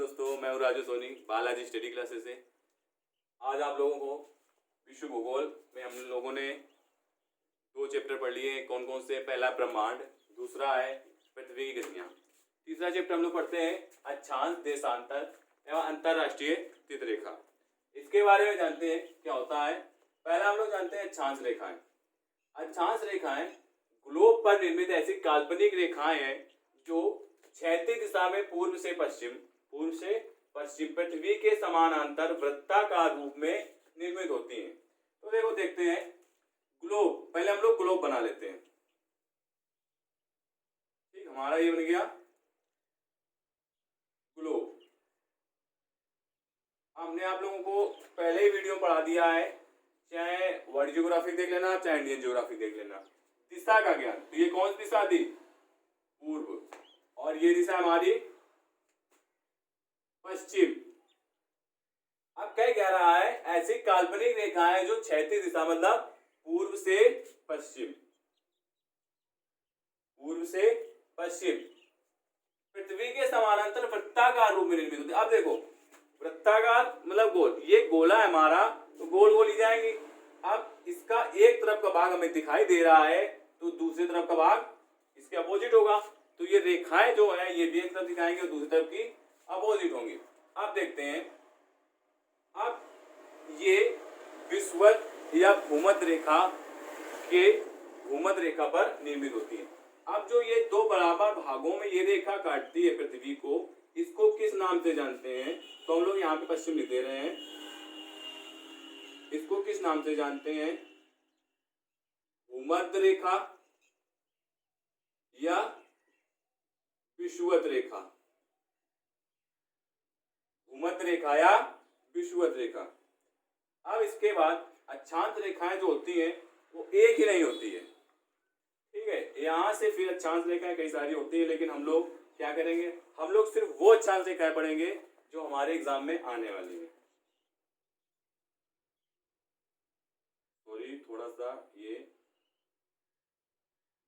दोस्तों, मैं हूँ राजू सोनी बालाजी स्टडी क्लासेस से। आज आप लोगों को विश्व भूगोल में हम लोगों ने दो चैप्टर पढ़ लिए। कौन कौन से? पहला ब्रह्मांड, दूसरा है पृथ्वी की गतियाँ। तीसरा चैप्टर हम लोग पढ़ते हैं अक्षांश, देशांतर एवं अंतरराष्ट्रीय तिथरेखा। इसके बारे में जानते हैं क्या होता है। पहला हम लोग जानते हैं अक्षांश रेखाएं। अक्षांश रेखाएं ग्लोब पर निर्मित ऐसी काल्पनिक रेखाएं हैं जो क्षैतिज दिशा में पूर्व से पश्चिम पृथ्वी के समानांतर वृत्ताकार रूप में निर्मित होती हैं। तो देखो, देखते हैं ग्लोब। पहले हम लोग ग्लोब बना लेते हैं। ठीक, हमारा ये बन गया ग्लोब। हमने आप लोगों को पहले ही वीडियो पढ़ा दिया है, चाहे वर्ल्ड ज्योग्राफी देख लेना, चाहे इंडियन ज्योग्राफी देख लेना। दिशा का ज्ञान, तो ये कौन सी दिशा थी? पूर्व, और ये दिशा हमारी पश्चिम। अब क्या कह रहा है? ऐसी काल्पनिक रेखाएं जो क्षैतिज दिशा मतलब पूर्व से पश्चिम पृथ्वी के समानांतर वृत्ताकार रूप में निर्मित होती है। अब देखो, वृत्ताकार मतलब गोल, ये गोला है हमारा, तो गोल गोल ही जाएंगे। अब इसका एक तरफ का भाग हमें दिखाई दे रहा है, तो दूसरी तरफ का भाग इसके अपोजिट होगा। तो ये रेखाएं जो है ये भी एक तरफ दिखाएंगे और दूसरी तरफ की अपोजिट होंगी। अब देखते हैं, अब ये विषुवत या भूमध्य रेखा पर निर्मित होती है। अब जो ये दो बराबर भागों में ये रेखा काटती है पृथ्वी को, इसको किस नाम से जानते हैं? तो हम लोग यहाँ पे पश्चिम लिख दे रहे हैं। इसको किस नाम से जानते हैं? भूमध्य रेखा या विषुवत रेखा। भूमध्य रेखा या विषुवत रेखा। अब इसके बाद अक्षांश रेखाएं जो होती हैं वो एक ही नहीं होती है। ठीक है, यहां से फिर अक्षांश रेखाएं कई सारी होती है, लेकिन हम लोग क्या करेंगे? हम लोग सिर्फ वो अक्षांश रेखाएं पढ़ेंगे जो हमारे एग्जाम में आने वाली है। सॉरी, थोड़ा सा ये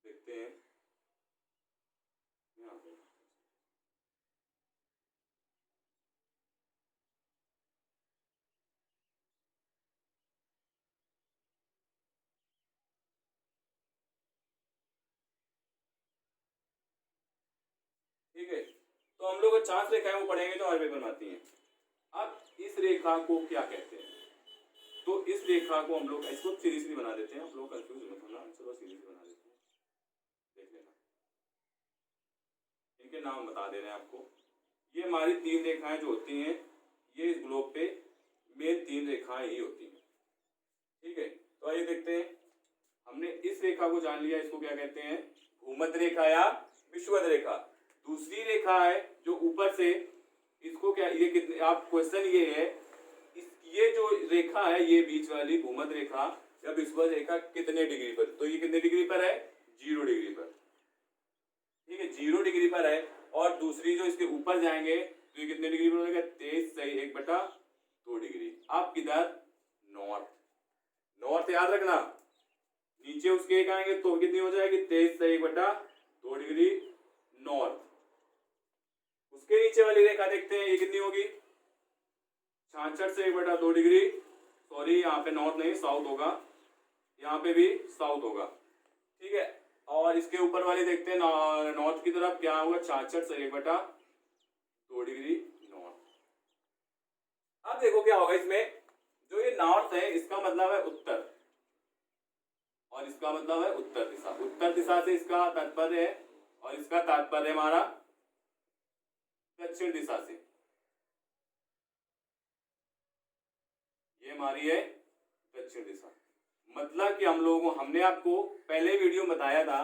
देखते हैं यहाँ पे। ठीक है, तो हम लोग अक्षांश रेखाएं वो पढ़ेंगे जो हर पेपर में आती हैं। अब इस रेखा को क्या कहते हैं? तो इस रेखा को हम लोग इसको सीरीज बना देते हैं। आप लोग कंफ्यूज मत होना, चलो सीरीज बना देते हैं, देख लेना। इनके नाम बता दे रहे हैं आपको। ये हमारी तीन रेखाएं जो होती हैं, ये इस ग्लोब पे मेन तीन रेखाएं ही होती हैं। ठीक है, तो आइए देखते हैं। हमने इस रेखा को जान लिया, इसको क्या कहते हैं? भूमध्य रेखा या विषुवत रेखा। दूसरी रेखा है जो ऊपर से, इसको क्या, ये कितने, आप क्वेश्चन ये है, ये जो रेखा है ये बीच वाली भूमध्य रेखा या विषुवत रेखा कितने डिग्री पर? तो ये कितने डिग्री पर है? 0 डिग्री पर। ठीक है, 0 डिग्री पर है। और दूसरी जो इसके ऊपर जाएंगे तो ये कितने डिग्री पर हो जाएगा? 23 1/2 डिग्री। आप किधर? नॉर्थ याद रखना। नीचे उसके एक आएंगे तो कितनी हो जाएगी? 23 1/2 डिग्री नॉर्थ। उसके नीचे वाली रेखा देखते हैं, ये कितनी होगी? 66 1/2 डिग्री। सॉरी, यहाँ पे नॉर्थ नहीं, साउथ होगा। यहाँ पे भी साउथ होगा। ठीक है, और इसके ऊपर वाली देखते हैं नॉर्थ की तरफ, क्या होगा? 66 1/2 डिग्री नॉर्थ। अब देखो क्या होगा इसमें, जो ये नॉर्थ है इसका मतलब है उत्तर, और इसका मतलब है उत्तर दिशा। उत्तर दिशा से इसका तात्पर्य है, और इसका तात्पर्य हमारा दक्षिण दिशा से। ये हमारी है दक्षिण दिशा। मतलब कि हमने आपको पहले वीडियो में बताया था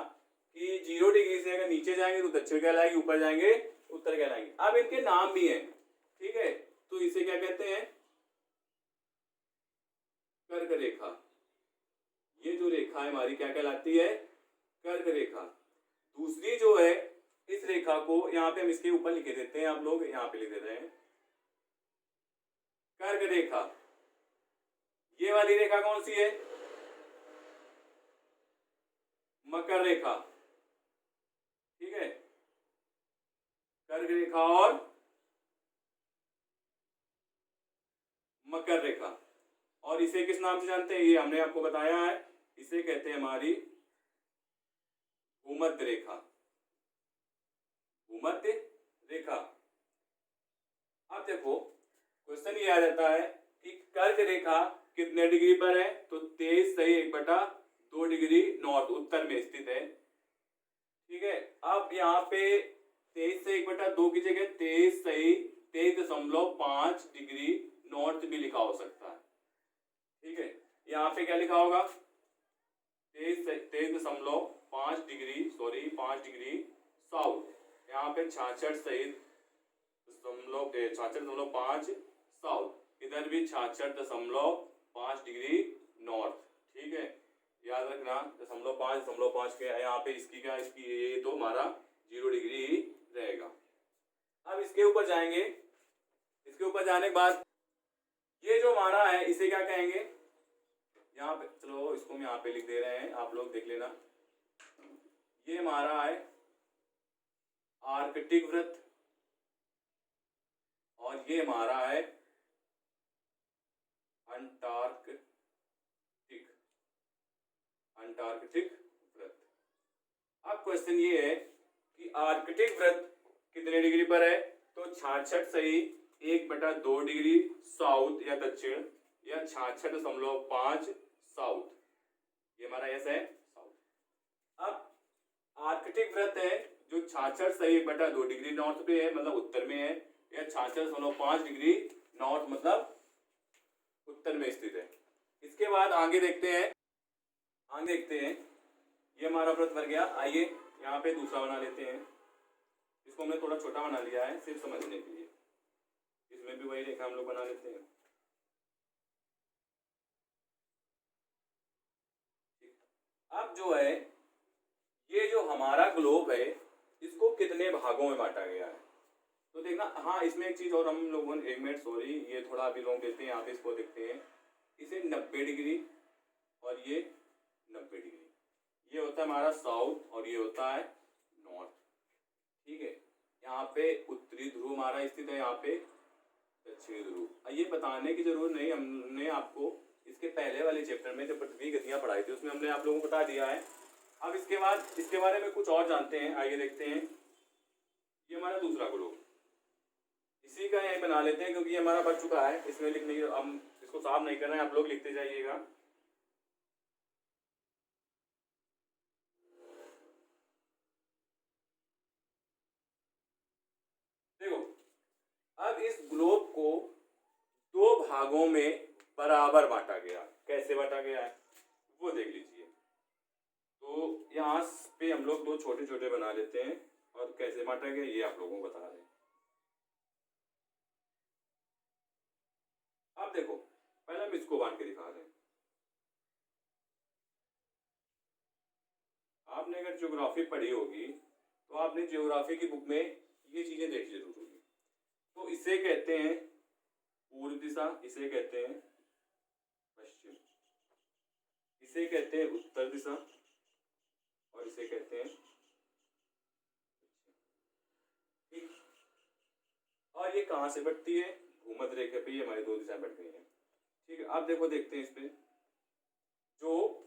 कि 0 डिग्री से अगर नीचे जाएंगे तो दक्षिण कहलाएगी, ऊपर जाएंगे उत्तर कहलाएंगे। अब इनके नाम भी हैं। ठीक है, तो इसे क्या कहते हैं? कर्क रेखा। ये जो रेखा है हमारी क्या कहलाती है? कर्क रेखा। दूसरी जो है, इस रेखा को यहाँ पे हम इसके ऊपर लिखे देते हैं, आप लोग यहाँ पे लिख देते हैं कर्क रेखा। ये वाली रेखा कौन सी है? मकर रेखा। ठीक है, कर्क रेखा और मकर रेखा। और इसे किस नाम से जानते हैं, ये हमने आपको बताया है, इसे कहते हैं हमारी भूमध्य रेखा। भूमध्य रेखा। अब देखो क्वेश्चन ये आ जाता है कि कर्क रेखा कितने डिग्री पर है, तो 23 डिग्री नॉर्थ उत्तर में स्थित है। ठीक है, अब यहाँ पे 23 की जगह 23.5 डिग्री नॉर्थ भी लिखा हो सकता है। ठीक है, यहाँ पे क्या लिखा होगा, 23.5 डिग्री 5 डिग्री साउथ, यहाँ पे 66.5 साउथ, इधर भी 66.5 डिग्री नॉर्थ। ठीक है, याद रखना 0.5 के यहाँ पे इसकी क्या, इसकी ये तो हमारा 0 डिग्री ही रहेगा। अब इसके ऊपर जाएंगे, इसके ऊपर जाने के बाद ये जो हमारा है इसे क्या कहेंगे, यहाँ पे चलो इसको हम यहाँ पे लिख दे रहे हैं, आप लोग देख लेना। ये हमारा है आर्कटिक वृत्त और ये हमारा है अंटार्कटिक वृत्त। अब क्वेश्चन ये है कि आर्कटिक वृत्त कितने डिग्री पर है, तो 66.1/2 डिग्री साउथ या दक्षिण, या 66.5 साउथ, ये हमारा यस है साउथ। अब आर्कटिक वृत्त है जो 66.1/2 डिग्री नॉर्थ पे है, मतलब उत्तर में है, या 66.5 डिग्री नॉर्थ मतलब उत्तर में स्थित है। इसके बाद आगे देखते हैं, ये हमारा वृत्त बन गया। आइए यहाँ पे दूसरा बना लेते हैं, इसको हमने थोड़ा छोटा बना लिया है सिर्फ समझने के लिए, इसमें भी वही रेखा हम लोग बना लेते हैं। अब जो है ये जो हमारा ग्लोब है इसको कितने भागों में बांटा गया है, तो देखना। हाँ, इसमें एक चीज और हम लोगों ने, 1 मिनट सॉरी, ये थोड़ा अभी लोग देखते हैं, यहाँ पे इसको देखते हैं, इसे 90 डिग्री और ये 90 डिग्री, ये होता है हमारा साउथ और ये होता है नॉर्थ। ठीक है, यहाँ पे उत्तरी ध्रुव हमारा स्थित है, यहाँ पे दक्षिणी ध्रुव। ये बताने की जरूरत नहीं, हमने आपको इसके पहले वाले चैप्टर में जब पृथ्वी गतियां पढ़ाई थी उसमें हमने आप लोगों को बता दिया है। अब इसके बाद इसके बारे में कुछ और जानते हैं, आइए देखते हैं। ये हमारा दूसरा ग्लोब, इसी का यही बना लेते हैं क्योंकि ये हमारा बच चुका है, इसमें लिखने की हम इसको साफ नहीं कर रहे हैं, आप लोग लिखते जाइएगा। देखो, अब इस ग्लोब को 2 भागों में बराबर बांटा गया। कैसे बांटा गया है वो देख लीजिए। तो यहाँ पे हम लोग 2 छोटे छोटे बना लेते हैं, और कैसे बांटा गया ये आप लोगों को बता रहे हैं। अब देखो, पहले हम इसको बांट के दिखा रहे हैं। आपने अगर ज्योग्राफी पढ़ी होगी तो आपने ज्योग्राफी की बुक में ये चीजें देखी जरूर होगी। तो इसे कहते हैं पूर्व दिशा, इसे कहते हैं पश्चिम, इसे कहते हैं उत्तर दिशा, और इसे कहते हैं ठीक। और ये कहाँ से बढ़ती है, भूमध्य रेखा पे ये हमारी 2 दिशाएं बढ़ गई हैं। ठीक है, अब देखो देखते हैं इस पे, जो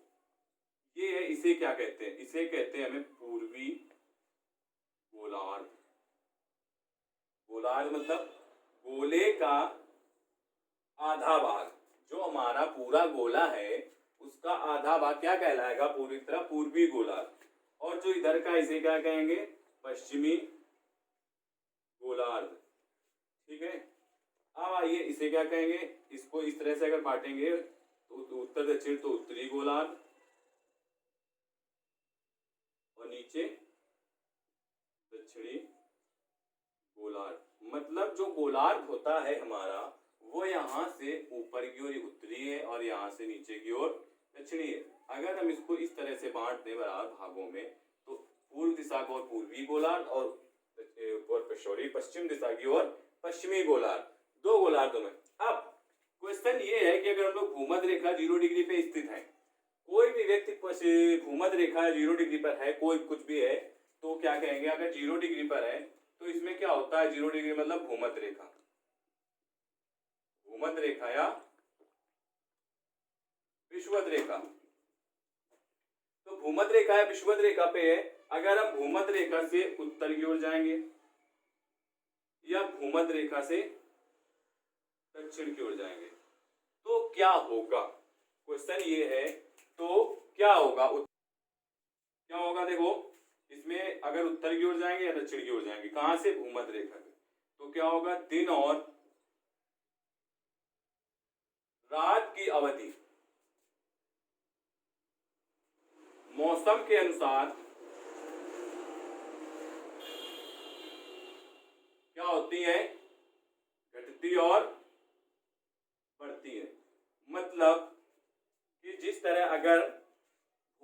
ये है इसे क्या कहते हैं, इसे कहते हैं हमें पूर्वी गोलार्ध। गोलार्ध मतलब गोले का आधा भाग, जो हमारा पूरा गोला है उसका आधा भाग क्या कहलाएगा, पूरी तरह पूर्वी गोलार्ध। और जो इधर का इसे क्या कहेंगे, पश्चिमी गोलार्ध। ठीक है, अब आइए इसे क्या कहेंगे, इसको इस तरह से अगर बांटेंगे तो उत्तर दक्षिण तो उत्तरी गोलार्ध, और नीचे दक्षिणी गोलार्ध। मतलब जो गोलार्ध होता है हमारा वो यहाँ से ऊपर की ओर उत्तरी है और यहाँ से नीचे की ओर दक्षिणी है। अगर हम इसको इस तरह से बांट दें बराबर भागों में, तो पूर्व दिशा को पूर्वी गोलार्ध और पश्चिम दिशा की ओर पश्चिमी गोलार्ध, 2 गोलार्धों में। अब क्वेश्चन ये है कि अगर हम लोग भूमध्य रेखा 0 डिग्री पे स्थित है, कोई भी व्यक्ति भूमध्य रेखा 0 डिग्री पर है, कोई कुछ भी है, तो क्या कहेंगे, अगर 0 डिग्री पर है तो इसमें क्या होता है, 0 डिग्री मतलब भूमध्य रेखा, भूमध्य रेखा या विषुवत रेखा। तो भूमध्य रेखा है, विषुवत रेखा पे है। अगर हम भूमध्य रेखा से उत्तर की ओर जाएंगे या भूमध्य रेखा से दक्षिण की ओर जाएंगे तो क्या होगा, क्वेश्चन ये है। तो क्या होगा, क्या होगा देखो, इसमें अगर उत्तर की ओर जाएंगे या दक्षिण की ओर जाएंगे, कहां से, भूमध्य रेखा से, तो क्या होगा, दिन और रात की अवधि मौसम के अनुसार क्या होती है, घटती और बढ़ती है। मतलब कि जिस तरह अगर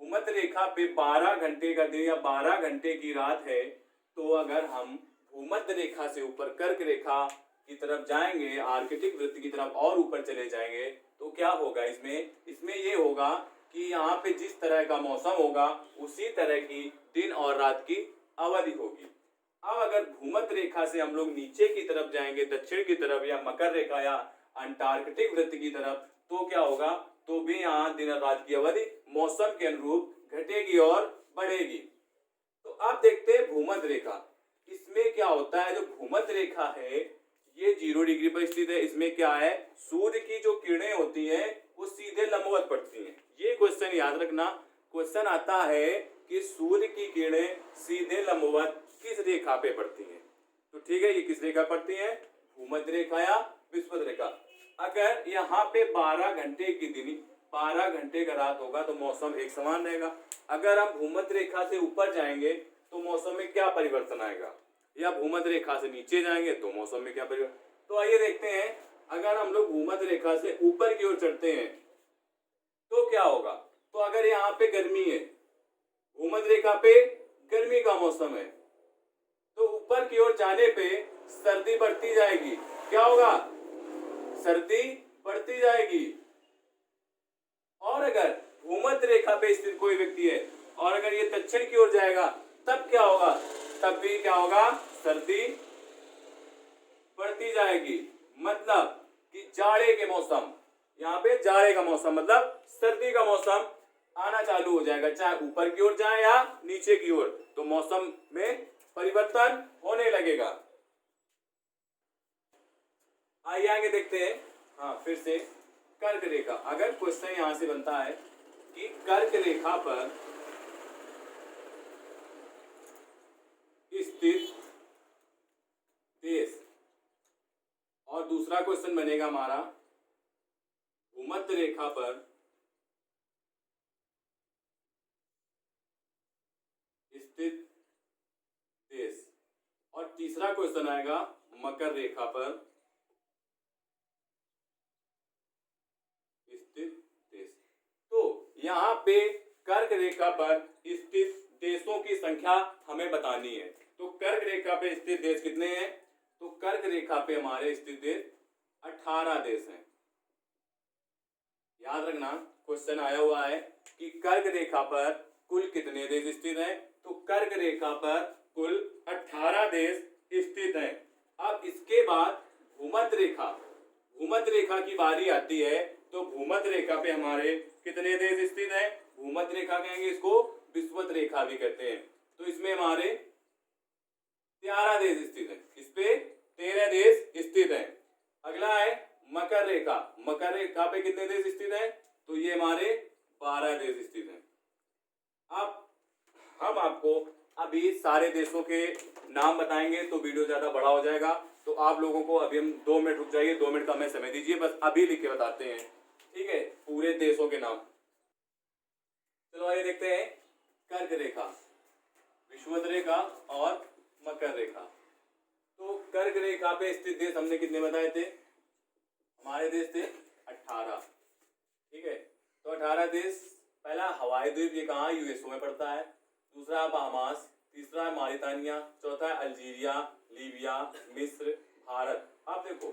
भूमध्य रेखा पे 12 घंटे का दिन या 12 घंटे की रात है, तो अगर हम भूमध्य रेखा से ऊपर कर्क रेखा की तरफ जाएंगे, आर्कटिक वृत्त की तरफ और ऊपर चले जाएंगे, तो क्या होगा, इसमें ये होगा कि यहाँ पे जिस तरह का मौसम होगा उसी तरह की दिन और रात की अवधि होगी। अब अगर भूमध्य रेखा से हम लोग नीचे की तरफ जाएंगे, दक्षिण की तरफ या मकर रेखा या अंटार्कटिक वृत्त की तरफ, तो क्या होगा, तो भी यहाँ दिन और रात की अवधि मौसम के अनुरूप घटेगी और बढ़ेगी। तो अब देखते हैं भूमध्य रेखा। इसमें क्या होता है, जो भूमध्य रेखा है ये 0 डिग्री पर स्थित है। इसमें क्या है, सूर्य की जो किरणें होती हैं वो सीधे लंबवत पड़ती हैं। ये क्वेश्चन याद रखना, क्वेश्चन आता है कि सूर्य की किरणें सीधे लंबवत किस रेखा पे पड़ती हैं। तो ठीक है, ये किस रेखा पड़ती है, भूमध्य रेखा या विषुवत रेखा। अगर यहाँ पे 12 घंटे की दिन 12 घंटे का रात होगा तो मौसम एक समान रहेगा। अगर हम भूमध्य रेखा से ऊपर जाएंगे तो मौसम में क्या परिवर्तन आएगा, या भूमध्य रेखा से नीचे जाएंगे तो मौसम में क्या परिवर्तन। तो आइए देखते हैं, अगर हम लोग भूमध्य रेखा से ऊपर की ओर चढ़ते हैं तो क्या होगा। तो अगर यहाँ पे गर्मी है, भूमध्य रेखा पे गर्मी का मौसम है, तो ऊपर की ओर जाने पे सर्दी बढ़ती जाएगी। क्या होगा, सर्दी बढ़ती जाएगी। और अगर भूमध्य रेखा पे स्थित कोई व्यक्ति है और अगर ये दक्षिण की ओर जाएगा तब क्या होगा, तब भी क्या होगा, सर्दी बढ़ती जाएगी। मतलब कि जाड़े के मौसम, यहाँ पे जाड़े का मौसम मतलब सर्दी का मौसम आना चालू हो जाएगा, चाहे ऊपर की ओर जाए या नीचे की ओर, तो मौसम में परिवर्तन होने लगेगा। आइए आगे देखते हैं। हाँ, फिर से कर्क रेखा। अगर क्वेश्चन यहां से बनता है कि कर्क रेखा पर स्थित देश, और दूसरा क्वेश्चन बनेगा हमारा भूमध्य रेखा पर स्थित देश, और तीसरा क्वेश्चन आएगा मकर रेखा पर स्थित देश। तो यहाँ पे कर्क रेखा पर स्थित देशों की संख्या हमें बतानी है। तो कर्क रेखा पे स्थित देश कितने हैं, तो कर्क रेखा पे हमारे स्थित देश 18 देश हैं। याद रखना, क्वेश्चन आया हुआ है कि कर्क रेखा पर कुल कितने देश स्थित हैं, तो कर्क रेखा पर कुल 18 देश स्थित हैं। अब इसके बाद भूमध्य रेखा की बारी आती है। तो भूमध्य रेखा पे हमारे कितने देश स्थित हैं, भूमध्य रेखा कहेंगे, इसको विषुवत रेखा भी कहते हैं। तो इसमें हमारे 13 देश स्थित हैं, इस पे 13 देश स्थित हैं। अगला है मकर रेखा। मकर रेखा पे कितने देश स्थित हैं, तो ये हमारे 12 देश स्थित हैं। अब हम आपको अभी सारे देशों के नाम बताएंगे तो वीडियो ज्यादा बड़ा हो जाएगा, तो आप लोगों को अभी हम 2 मिनट रुक जाइए, 2 मिनट का हमें समय दीजिए, बस अभी लिख के बताते हैं, ठीक है, पूरे देशों के नाम। चलो आइए देखते हैं कर्क रेखा, विषुवत रेखा और मकर रेखा। तो कर्क रेखा पे स्थित देश हमने कितने बताए थे, हमारे देश थे 18, ठीक है। तो 18 देश, पहला हवाई द्वीप, ये कहाँ, यूएसओ में पड़ता है। दूसरा है बहामास, तीसरा है मॉरिटानिया, चौथा है अल्जीरिया, लीबिया, मिस्र, भारत। आप देखो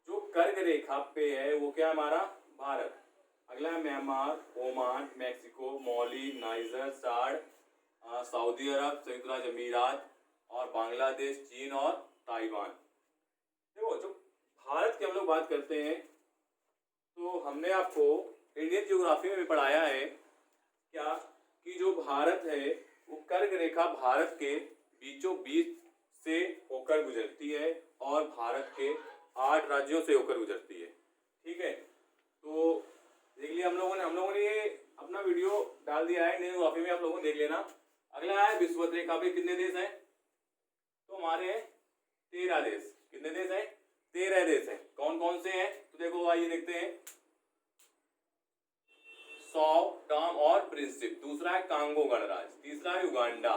जो कर्क रेखा पे है वो क्या है, हमारा भारत। अगला है Myanmar, Oman, Mexico, Mali, Niger, Chad, Saudi Arab, संयुक्त राज्य अमीरात और बांग्लादेश, चीन और ताइवान। देखो जो भारत की हम लोग बात करते हैं तो हमने आपको इंडियन ज्योग्राफी में पढ़ाया है क्या कि जो भारत है वो कर्क रेखा भारत के बीचों बीच से होकर गुजरती है और भारत के 8 राज्यों से होकर गुजरती है। ठीक है, तो देख लिया हम लोगों ने ये अपना वीडियो डाल दिया है इंडियन ज्योग्राफी में, आप लोगों ने देख लेना। अगला है विषुवत रेखा पे कितने देश हैं, तो हमारे 13 देश। कितने देश हैं? 13 देश हैं। कौन कौन से हैं? तो देखो आइए देखते हैं। सौ टॉम और प्रिंसिप। दूसरा है कांगो गणराज्य। तीसरा है Uganda,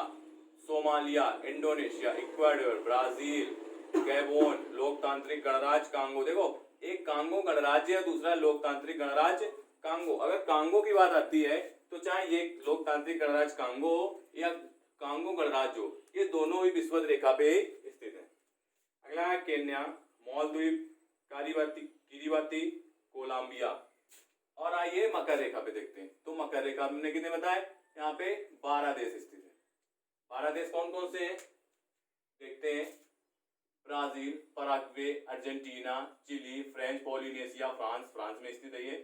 Somalia, Indonesia, Ecuador, Brazil, Gabon, लोकतांत्रिक गणराज्य कांगो। देखो एक कांगो गणराज्य है, दूसरा लोकतांत्रिक गणराज्य कांगो। अगर कांगो की बात आती है तो चाहे ये लोकतांत्रिक गणराज्य कांगो हो या कांगो गणराज्य हो, ये दोनों ही विषुवत रेखा पे स्थित है। अगला है केन्या, मालदीव, किरीबाती, कोलंबिया। और आइए मकर रेखा पे देखते हैं। तो मकर रेखा हमने कितने बताए? यहाँ पे 12 देश स्थित है। 12 देश कौन कौन से हैं देखते हैं। Brazil, Paraguay, Argentina, Chile, French Polynesia, France में स्थित है ये,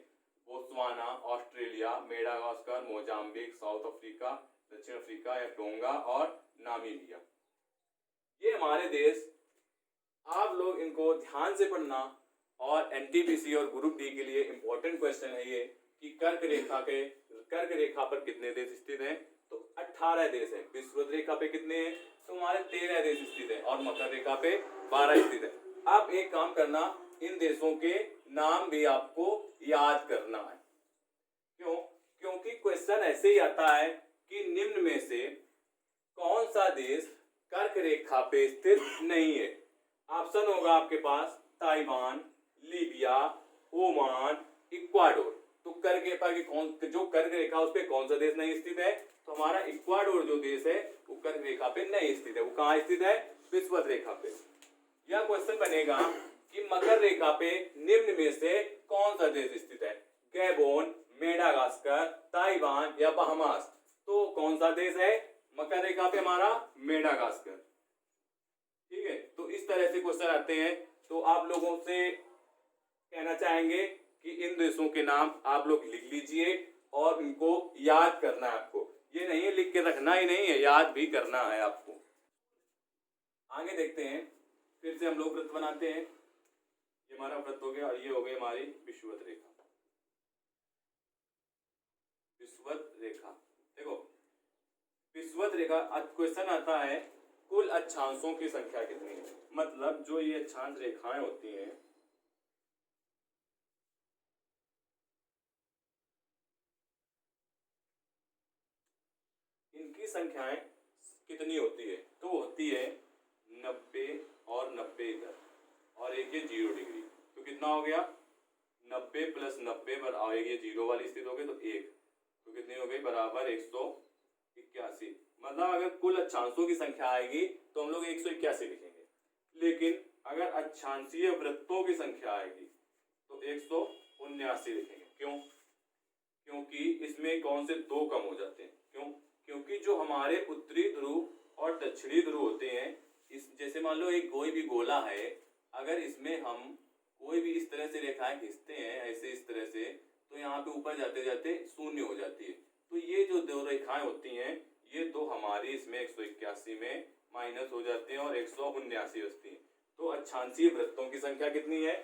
Botswana, Australia, Madagascar, Mozambique, South Africa, दक्षिण अफ्रीका या टोंगा और नामीबिया। ये हमारे देश। आप लोग इनको ध्यान से पढ़ना और एनटीपीसी और ग्रुप डी के लिए इंपॉर्टेंट क्वेश्चन है ये कि कर्क रेखा पर कितने देश स्थित हैं। तो 18 देश हैं। विषुवत रेखा पे कितने हैं? तो हमारे 13 देश स्थित हैं और मकर रेखा पे 12 स्थित है। आप एक काम करना, इन देशों के नाम भी आपको याद करना है। क्यों? क्योंकि क्वेश्चन ऐसे ही आता है कि निम्न में से कौन सा देश कर्क रेखा पे स्थित नहीं है। ऑप्शन होगा आपके पास ताइवान, लीबिया, ओमान, इक्वाडोर। तो कर्क रेखा की जो कर्क रेखा उस पे कौन सा देश नहीं स्थित है? तो हमारा इक्वाडोर जो देश है वो कर्क रेखा पे नहीं स्थित है। वो कहाँ स्थित है? विषुवत रेखा पे। यह क्वेश्चन बनेगा कि मकर रेखा पे निम्न में से कौन सा देश स्थित है? गैबोन, मेडागास्कर, ताइवान या बहामास। तो कौन सा देश है मकर रेखा पे? हमारा मेडागास्कर। ठीक है, तो इस तरह से क्वेश्चन आते हैं। तो आप लोगों से कहना चाहेंगे कि इन देशों के नाम आप लोग लिख लीजिए और इनको याद करना है आपको। ये नहीं है लिख के रखना ही नहीं है, याद भी करना है आपको। आगे देखते हैं। फिर से हम लोग वृत्त बनाते हैं। ये हमारा वृत्त हो गया और ये हो गई हमारी विषुवत रेखा। विषुवत रेखा देखो, विषुवत रेखा क्वेश्चन आता है कुल अक्षांशों की संख्या कितनी है। मतलब जो ये अक्षांश रेखाएं होती हैं इनकी संख्याएं कितनी होती है? तो होती है 90 और 90 इधर और एक ये 0 डिग्री। तो कितना हो गया? 90 प्लस 90 पर आएगी 0 वाली स्थिति हो गई तो 1, तो कितनी हो गई? बराबर 181। मतलब अगर कुल अक्षांशों की संख्या आएगी तो हम लोग 181 लिखेंगे, लेकिन अगर अक्षांशीय वृत्तों की संख्या आएगी तो 179 लिखेंगे। क्यों? क्योंकि इसमें कौन से 2 कम हो जाते हैं। क्यों? क्योंकि जो हमारे उत्तरी ध्रुव और दक्षिणी ध्रुव होते हैं, इस जैसे मान लो एक कोई भी गोला है, अगर इसमें हम कोई भी इस तरह से रेखाएं खींचते हैं ऐसे इस तरह से, तो यहाँ पे ऊपर जाते जाते शून्य हो जाती है। तो ये जो 2 रेखाएं होती हैं ये 2 हमारी इसमें 181 में माइनस हो जाते हैं और 179 बचती हैं। तो अक्षांशीय वृत्तों की संख्या कितनी है?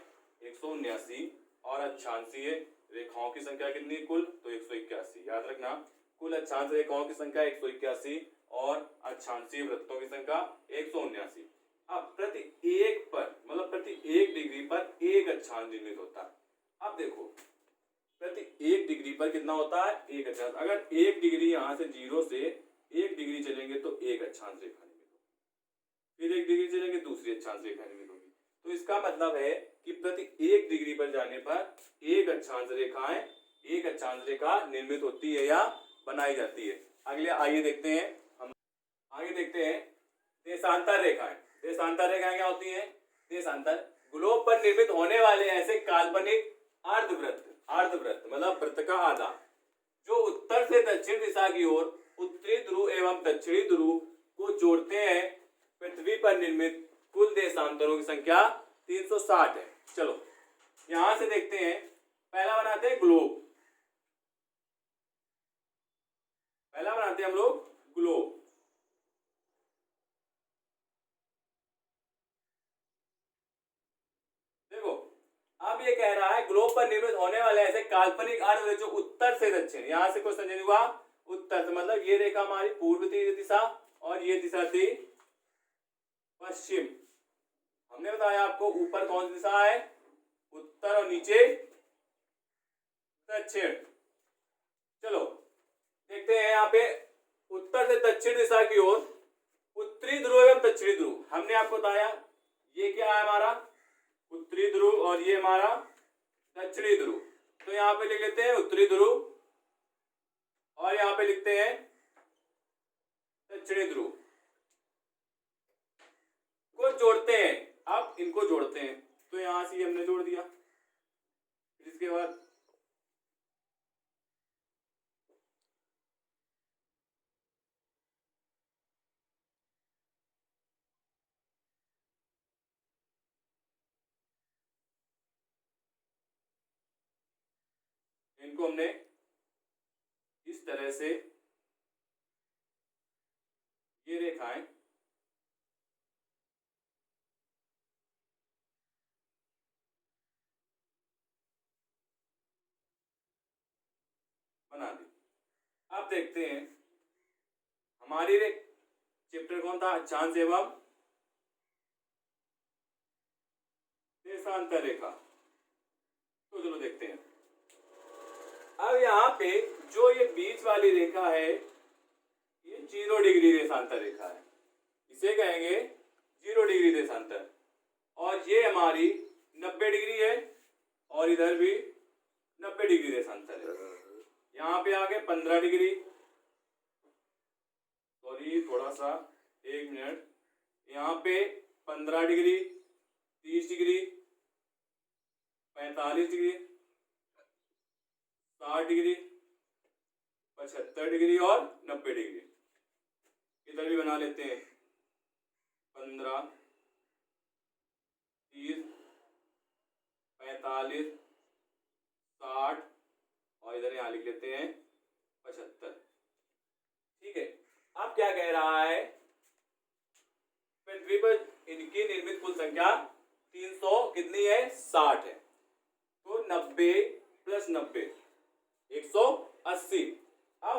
179 और अक्षांशीय रेखाओं की संख्या कितनी कुल? तो 181। याद रखना, कुल अक्षांश रेखाओं की संख्या 181 और अक्षांशीय वृत्तों की संख्या 179। अब प्रति 1 पर मतलब प्रति 1 डिग्री पर एक अक्षांश निर्मित होता है। अब देखो प्रति 1 डिग्री पर कितना होता है? एक अक्षांश। अगर 1 डिग्री यहाँ से 0 से 1 डिग्री चलेंगे तो एक अक्षांश रेखा निर्मित होगी, फिर 1 डिग्री चलेंगे दूसरी अक्षांश रेखा निर्मित होगी। तो इसका मतलब है कि प्रति 1 डिग्री पर जाने पर एक अक्षांश रेखा निर्मित होती है या बनाई जाती है। अगले आइए देखते हैं, हम आगे देखते हैं देशांतर रेखाएं। देशांतर रेखाएं क्या होती हैं? देशांतर ग्लोब पर निर्मित होने वाले ऐसे काल्पनिक अर्धवृत्त मतलब वृत्त का आधा जो उत्तर से दक्षिण दिशा की ओर उत्तरी ध्रुव एवं दक्षिणी ध्रुव को जोड़ते हैं। पृथ्वी पर निर्मित कुल देशांतरों की संख्या 360 है। चलो यहां से देखते हैं, पहला बनाते हैं ग्लोब। पहला बनाते हैं हम लोग ग्लोब। देखो अब ये कह रहा है ग्लोब पर निर्मित होने वाले ऐसे काल्पनिक अर्ध जो उत्तर से दक्षिण, यहां से क्वेश्चन चेंज हुआ उत्तर से, मतलब ये रेखा हमारी पूर्व थी दिशा और ये दिशा थी पश्चिम। हमने बताया आपको ऊपर कौन सी दिशा है, उत्तर, और नीचे दक्षिण। चलो देखते हैं यहाँ पे उत्तर से दक्षिण दिशा की ओर उत्तरी ध्रुव एवं दक्षिणी ध्रुव। हमने आपको बताया ये क्या है हमारा उत्तरी ध्रुव और ये हमारा दक्षिणी ध्रुव। तो यहाँ पे लिख लेते हैं उत्तरी ध्रुव और यहाँ पे लिखते हैं दक्षिणी ध्रुव को जोड़ते हैं। अब इनको जोड़ते हैं तो यहां से हमने जोड़ दिया, इसके बाद इनको हमने इस तरह से ये रेखाएं बना दी। अब देखते हैं हमारी चैप्टर कौन था, अक्षांश एवं देशांतर रेखा। तो चलो देखते हैं। अब यहाँ पे जो ये बीच वाली रेखा है ये 0 डिग्री देशांतर रेखा है, इसे कहेंगे 0 डिग्री देशांतर, और ये हमारी 90 डिग्री है और इधर भी 90 डिग्री देशांतर है। यहाँ पे आगे 15 डिग्री, सॉरी थोड़ा सा 1 मिनट, यहाँ पे 15 degree, 30 degree, 45 degree, 60 degree, 75 degree और 90 डिग्री। इधर भी बना लेते हैं 15, 30, 45, 60 और इधर यहाँ लिख लेते हैं 75। ठीक है। अब क्या कह रहा है, पृथ्वी पर इनकी निर्मित कुल संख्या 300 कितनी है, 60 है। तो 90 प्लस 90 180। अब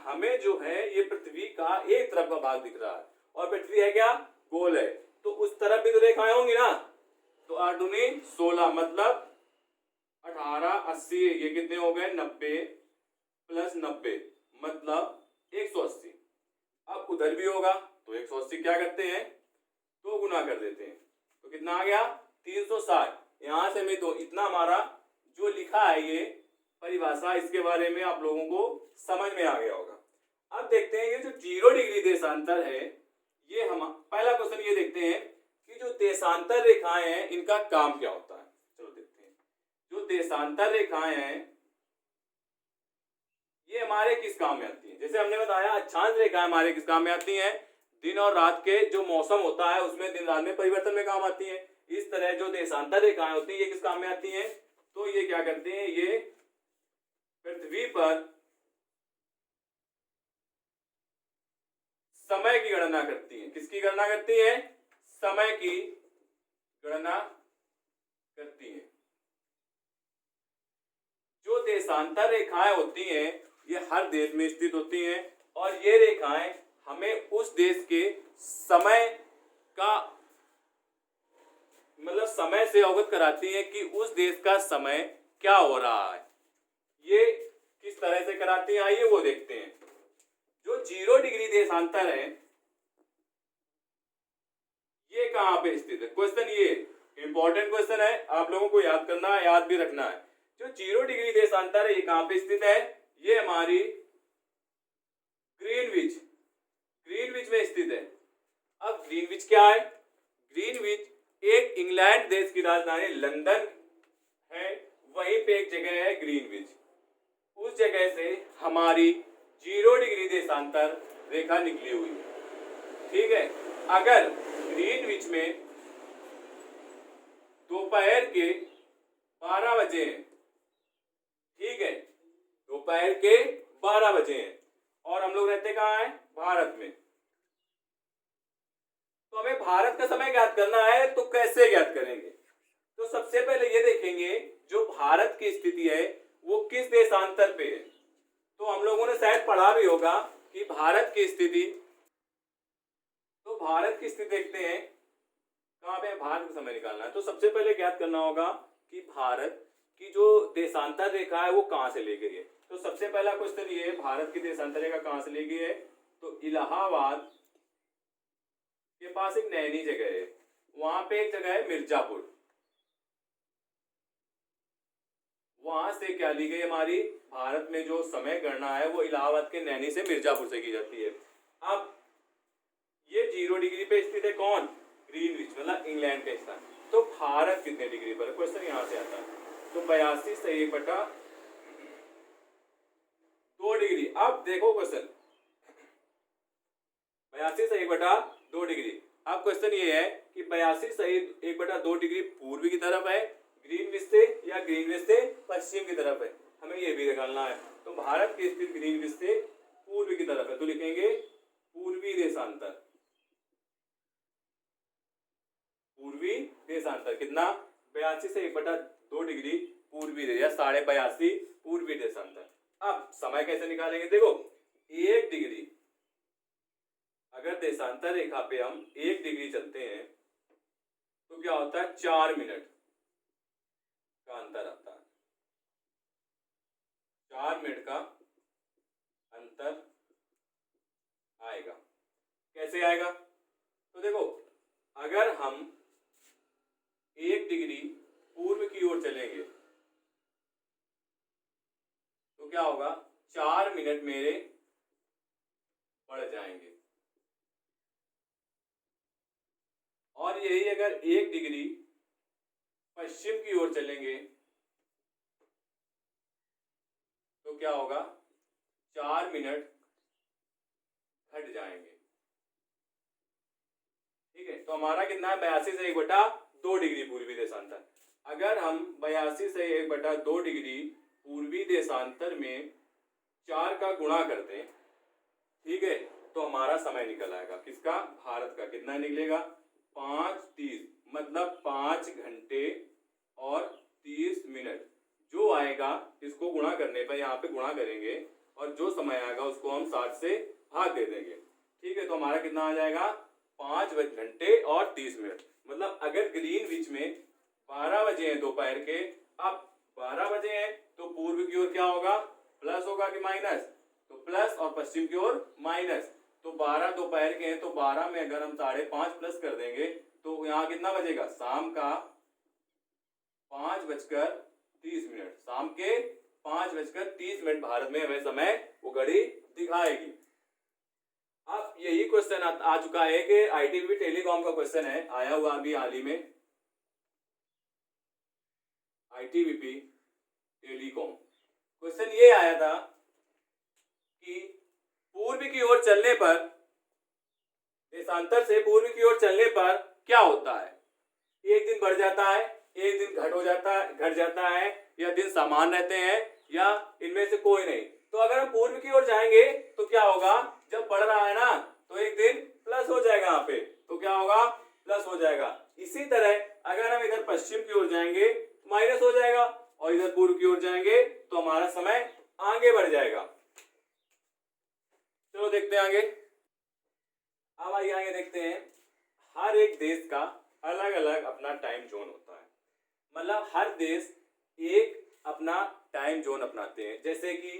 हमें जो है ये पृथ्वी का एक तरफ का भाग दिख रहा है और पृथ्वी है क्या, गोल है, तो उस तरफ भी तो रेखाएं होंगी ना। तो 8 दूनी 16 मतलब 18, 80, ये कितने हो गए 90 प्लस 90 मतलब 180। अब उधर भी होगा तो 180 क्या करते हैं, 2 गुना कर देते हैं, तो कितना आ गया 360। यहां से मैं तो इतना हमारा जो लिखा है ये परिभाषा, इसके बारे में आप लोगों को समझ में आ गया होगा। अब देखते हैं ये जो 0 डिग्री देशांतर है, ये हम पहला क्वेश्चन ये देखते हैं कि जो देशांतर रेखाएं हैं इनका काम क्या होता है। चलो देखते हैं, जो देशांतर रेखाएं हैं ये हमारे किस काम में आती हैं। जैसे हमने बताया अक्षांश रेखाएं हमारे किस काम में आती हैं, दिन और रात के जो मौसम होता है उसमें दिन रात में परिवर्तन में काम आती है। इस तरह जो देशांतर रेखाएं होती हैं ये किस काम में आती हैं, तो ये क्या करते हैं, ये पृथ्वी पर समय की गणना करती है। किसकी गणना करती है, समय की गणना करती है। जो देशांतर रेखाएं होती हैं ये हर देश में स्थित होती हैं और ये रेखाएं हमें उस देश के समय का मतलब समय से अवगत कराती हैं कि उस देश का समय क्या हो रहा है। ये किस तरह से कराती हैं आइए वो देखते हैं। जो 0 डिग्री देशांतर है ये कहां पे स्थित है, क्वेश्चन ये इंपॉर्टेंट क्वेश्चन है, आप लोगों को याद करना है, याद भी रखना है। जो 0 डिग्री देशांतर है ये कहां पे स्थित है, ये हमारी ग्रीनविच में स्थित है। अब ग्रीनविच क्या है, ग्रीनविच एक इंग्लैंड देश की राजधानी लंदन है, वहीं पे एक जगह है ग्रीनविच। उस जगह से हमारी 0 डिग्री देशांतर रेखा निकली हुई है। ठीक है। अगर ग्रीनविच में दोपहर के 12 बजे हैं, ठीक है, दोपहर के 12 बजे हैं और हम लोग रहते कहाँ हैं? भारत में। तो हमें भारत का समय ज्ञात करना है, तो कैसे ज्ञात करेंगे? तो सबसे पहले ये देखेंगे जो भारत की स्थिति है वो किस देशांतर पे है। तो हम लोगों ने शायद पढ़ा भी होगा कि भारत की स्थिति, तो भारत की स्थिति देखते हैं कहाँ पे भारत का समय निकालना है। तो सबसे पहले ज्ञात करना होगा कि भारत की जो देशांतर रेखा है वो कहाँ से ली गई है। तो सबसे पहला क्वेश्चन ये है, भारत की देशांतर रेखा कहाँ से ली गई है? तो इलाहाबाद के पास एक नैनी जगह है, वहां पे एक जगह है मिर्जापुर, वहां से क्या ली गई हमारी भारत में जो समय गणना है वो इलाहाबाद के नैनी से मिर्जापुर से की जाती है। अब ये 0 डिग्री पे स्थित है कौन? ग्रीनविच, मतलब इंग्लैंड का स्थान। तो भारत कितने डिग्री पर? क्वेश्चन यहां से आता है। तो 82/1/2 डिग्री। अब देखो क्वेश्चन 82/1/2 डिग्री। अब क्वेश्चन ये है कि 82/1/2 डिग्री पूर्वी की तरफ है ग्रीनविच से, या ग्रीनविच से पश्चिम की तरफ है, हमें ये भी निकालना है। तो भारत की स्थिति ग्रीनविच से पूर्वी की तरफ है, तो लिखेंगे पूर्वी देशांतर। पूर्वी देशांतर कितना? 82/1/2 डिग्री पूर्वी दे, या 82.5 पूर्वी देशांतर। अब समय कैसे निकालेंगे? देखो 1 डिग्री, अगर देशांतर रेखा पे हम 1 डिग्री चलते हैं तो क्या होता है? 4 मिनट का अंतर आता है। 4 मिनट का अंतर आएगा। कैसे आएगा? तो देखो अगर हम 1 डिग्री पूर्व की ओर चलेंगे तो क्या होगा? 4 मिनट मेरे बढ़ जाएंगे, और यही अगर 1 डिग्री पश्चिम की ओर चलेंगे तो क्या होगा? 4 मिनट घट जाएंगे। ठीक है, तो हमारा कितना है? 82/1/2 डिग्री पूर्वी देशांतर। अगर हम 82/1/2 डिग्री पूर्वी देशांतर में 4 का गुणा कर दें, ठीक है, तो हमारा समय निकल आएगा। किसका? भारत का। कितना निकलेगा? 5:30, मतलब 5 घंटे और 30 मिनट जो आएगा, इसको गुणा करने पर यहाँ पे गुणा करेंगे और जो समय आएगा उसको हम 60 से भाग दे देंगे। ठीक है, तो हमारा कितना आ जाएगा? 5 घंटे और 30 मिनट। मतलब अगर ग्रीनविच में 12 बजे हैं दोपहर के, अब 12 बजे हैं तो पूर्व की ओर क्या होगा? प्लस होगा कि माइनस? तो प्लस, और पश्चिम की ओर माइनस। तो 12 दोपहर के हैं तो 12 में अगर हम 5:30 प्लस कर देंगे तो यहाँ कितना बजेगा? शाम का 5:30। शाम के 5:30 भारत में हमें समय वो घड़ी दिखाएगी। अब यही क्वेश्चन आ चुका है कि आईटीबी टेलीकॉम का क्वेश्चन है, आया हुआ अभी हाल ही में। आईटीबीपी टेलीकॉम क्वेश्चन ये आया था कि पूर्व की ओर चलने पर, देशांतर से पूर्व की ओर चलने पर क्या होता है? एक दिन बढ़ जाता है, एक दिन घट जाता है, या दिन समान रहते हैं, या इनमें से कोई नहीं। तो अगर हम पूर्व की ओर जाएंगे तो क्या होगा? जब बढ़ रहा है ना तो एक दिन प्लस हो जाएगा यहाँ पे, तो क्या होगा? प्लस हो जाएगा। इसी तरह अगर हम इधर पश्चिम की ओर जाएंगे तो माइनस हो जाएगा, और इधर पूर्व की ओर जाएंगे तो हमारा समय आगे बढ़ जाएगा। चलो देखते हैं आगे। अब आगे देखते हैं, हर एक देश का अलग अलग अपना टाइम जोन होता है। मतलब हर देश एक अपना टाइम जोन अपनाते हैं। जैसे कि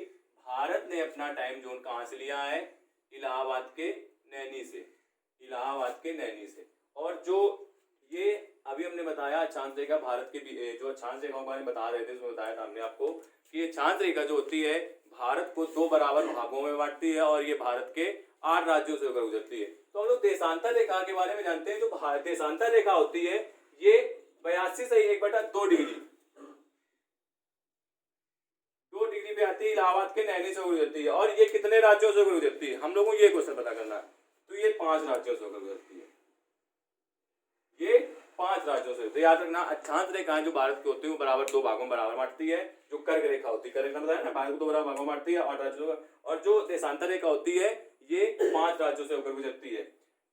भारत ने अपना टाइम जोन कहाँ से लिया है? इलाहाबाद के नैनी से। इलाहाबाद के नैनी से। और जो ये अभी हमने बताया अक्षांश रेखा, भारत के जो अक्षांश रेखाओं के बारे में बता रहे थे, उसमें बताया था हमने आपको कि ये अक्षांश रेखा जो होती है भारत को 2 बराबर भागों में बांटती है, और ये भारत के 8 राज्यों से होकर गुजरती है। तो हम लोग देशांतर रेखा के बारे में जानते हैं। जो देशांतर रेखा होती है ये 82/1/2 डिग्री 2 डिग्री पे आती है, इलाहाबाद के नैनी से गुजरती है। और ये कितने राज्यों से गुजरती है? हम लोगों को ये क्वेश्चन पता करना है। तो ये 5 राज्यों से होकर गुजरती है। ये 5 राज्यों से। तो याद रखना, अक्षांश रेखाएं जो भारत की होती है वो बराबर 2 भागों में बराबर बांटती है। जो कर्क रेखा होती है, कर्क रेखा बताया ना, भारत को 2 बराबर भागों में बांटती है 8 राज्यों, और जो देशांतर रेखा होती है ये 5 राज्यों से होकर गुजरती है।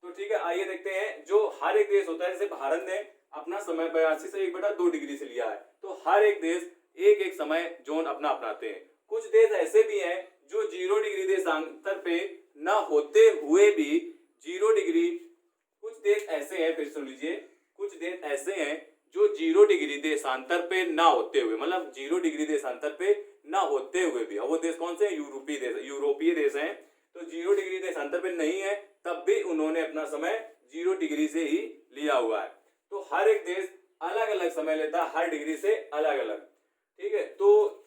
तो ठीक है, आइए देखते हैं जो हर एक देश होता है, जैसे भारत ने अपना समय 82 से 1/2 डिग्री से लिया है, तो हर एक देश एक एक समय जोन अपना अपनाते हैं। कुछ देश ऐसे भी हैं जो 0 डिग्री देशांतर पे न होते हुए भी 0 डिग्री, कुछ देश ऐसे हैं, फिर सुन लीजिए, कुछ देश ऐसे हैं जो 0 डिग्री देशांतर पे ना होते हुए, मतलब 0 डिग्री देशांतर पे ना होते हुए भी, और वो देश कौन से हैं? यूरोपीय देश हैं। तो 0 डिग्री देशांतर पे नहीं है, तब भी उन्होंने अपना समय 0 डिग्री से ही लिया हुआ है। तो हर एक देश अलग अलग समय लेता है, हर डिग्री से अलग अलग। ठीक है, तो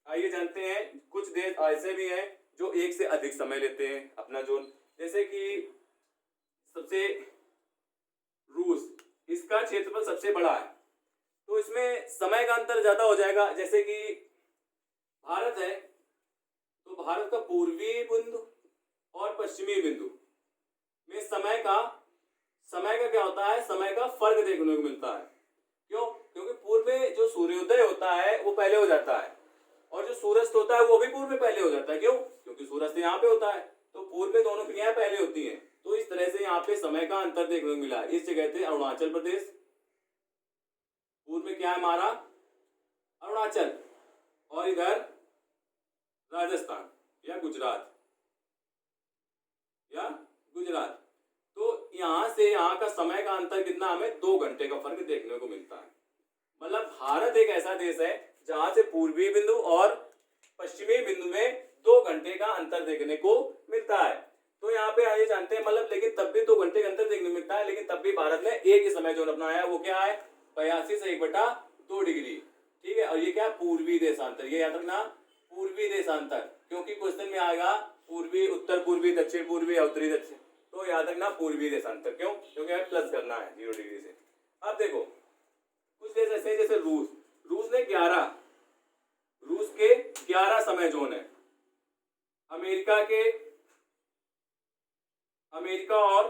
आइए जानते हैं, कुछ देश ऐसे भी हैं जो एक से अधिक समय लेते हैं अपना जोन, जैसे कि सबसे रूस, इसका क्षेत्रफल सबसे बड़ा है, तो इसमें समय का अंतर ज्यादा हो जाएगा। जैसे कि भारत है, तो भारत का पूर्वी बिंदु और पश्चिमी बिंदु में समय का क्या होता है? समय का फर्क देखने को मिलता है। क्यों? क्योंकि पूर्व में जो सूर्योदय होता है वो पहले हो जाता है, और जो सूर्यास्त होता है वो भी पूर्व में पहले हो जाता है। क्यों? क्योंकि सूर्यास्त यहाँ पे होता है, तो पूर्व में दोनों क्रियाएं पहले होती हैं। तो इस तरह से यहाँ पे समय का अंतर देखने को मिला। इस जगह थे अरुणाचल प्रदेश, पूर्व में क्या है हमारा? अरुणाचल, और इधर राजस्थान या गुजरात तो यहाँ से यहाँ का समय का अंतर कितना? हमें 2 घंटे का फर्क देखने को मिलता है। मतलब भारत एक ऐसा देश है जहां से पूर्वी बिंदु और पश्चिमी बिंदु में 2 घंटे का अंतर देखने को मिलता है। तो यहाँ पे आइए जानते हैं, मतलब लेकिन तब भी 2 घंटे का अंतर देखने को मिलता है, लेकिन तब भी भारत ने एक ही समय जोन अपनाया, वो क्या है? 82 से 1/2 डिग्री। ठीक है, और ये क्या है? पूर्वी देशांतर। ये याद रखना, पूर्वी देशांतर, क्योंकि क्वेश्चन में आएगा पूर्वी, उत्तर पूर्वी, दक्षिण पूर्वी, उत्तरी दक्षिण, तो याद रखना पूर्वी देशांतर। क्यों? क्योंकि हमें प्लस करना है 0 डिग्री से। अब देखो कुछ देश ऐसे हैं जैसे रूस ने 11, रूस के 11 समय जोन है। अमेरिका और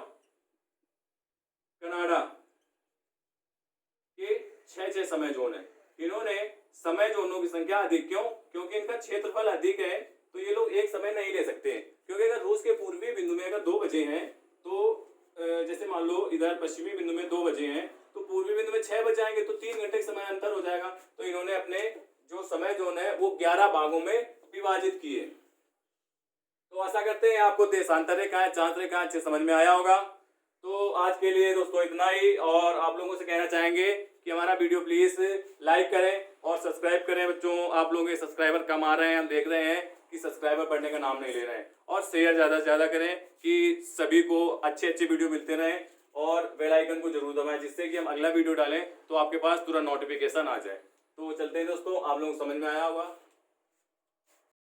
कनाडा के 6 समय जोन है। इन्होंने समय जोनों की संख्या अधिक, क्यों? क्योंकि इनका क्षेत्रफल अधिक है, तो ये लोग एक समय नहीं ले सकते हैं। क्योंकि अगर रूस के पूर्वी बिंदु में अगर 2 बजे हैं, तो जैसे मान लो इधर पश्चिमी बिंदु में 2 बजे हैं, तो पूर्वी बिंदु में 6 बज जाएंगे, तो 3 घंटे समय अंतर हो जाएगा। तो इन्होंने अपने जो समय जोन है वो 11 भागों में विभाजित किए। तो आशा करते हैं आपको देशांतर रेखाएं, चांद्र रेखाएं अच्छे समझ में आया होगा। तो आज के लिए दोस्तों इतना ही, और आप लोगों से कहना चाहेंगे कि हमारा वीडियो प्लीज लाइक करें और सब्सक्राइब करें। बच्चों, आप लोगों के सब्सक्राइबर कम आ रहे हैं, हम देख रहे हैं कि सब्सक्राइबर बढ़ने का नाम नहीं ले रहे हैं, और शेयर ज़्यादा से ज़्यादा करें कि सभी को अच्छे वीडियो मिलते रहें, और बेल आइकन को जरूर दबाएं, जिससे कि हम अगला वीडियो डालें तो आपके पास तुरंत नोटिफिकेशन आ जाए। तो चलते हैं दोस्तों, आप लोगों को समझ में आया होगा।